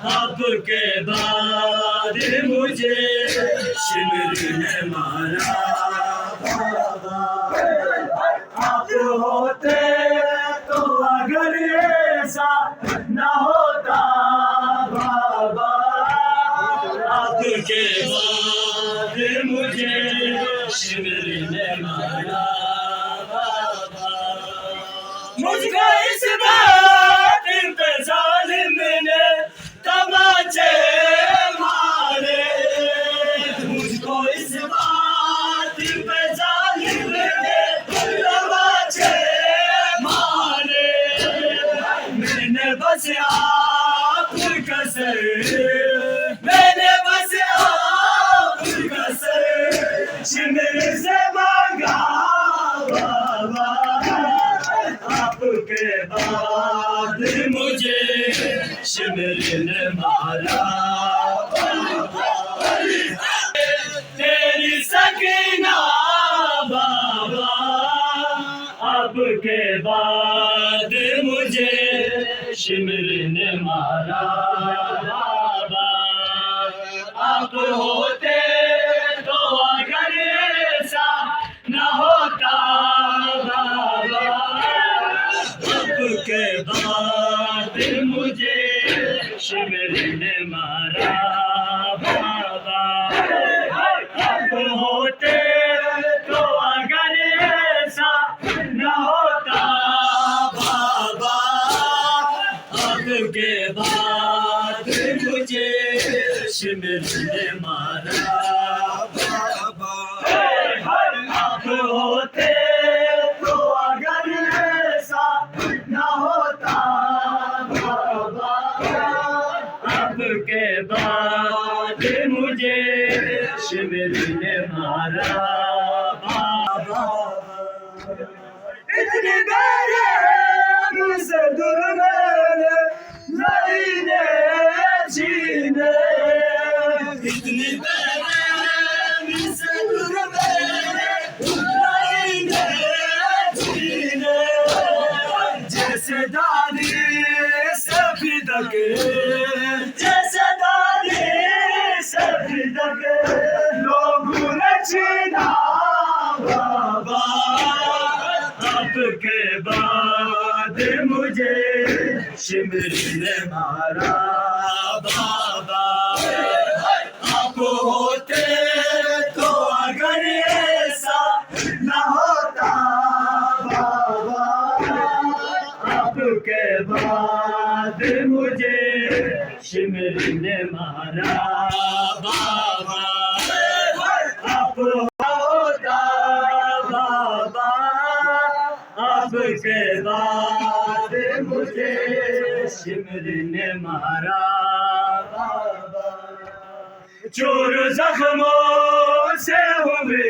आपके बाद मुझे शिमर ने मारा बाबा। आप होते तो अगर ऐसा न होता बाबा। आपके बाद मुझे शिमर ने मारा बाबा। मुझको इस बात पे जालिम ने तमाचे मारे। मुझको इस बात पे जालिम ने तमाचे मारे। मैंने बस आपका सर, मैंने बस आपका सर शिमर से मांगा बाबा। आपके बाद मुझे शिमर ने मारा बाबा। तेरी सकीना बाबा। आपके बाद मुझे शिमर ने मारा बाबा। आप होते तो अगर ऐसा न होता बाबा। आपके बाद मुझे शिमर ने मारा बाबा। आप होते तो अगर ऐसा न होता बाबा। आपके बाद मुझे शिमर ने मारा बाबा। आप होते तो अगर ऐसा न होता बाबा। आपके बाद मुझे शिमर ने मारा बाबा। इतनी मेरे मुझसे दूर मेरे लाइने जीने। इतनी मेरे मुझसे दूर मेरे लाइने जीने। जैसे दादी सभी तके, जैसे दादी सभी तके लोगों ने छीना बाबा। आपके बाद मुझे शिमर ने मारा बाबा। आप होते तो अगर ऐसा न होता बाबा। आपके बाद मुझे शिमर ने मारा बाबा। आप होता बाबा। आपके बाद मुझे शिमर ने मारा बाबा। चोर जख्मों से हुए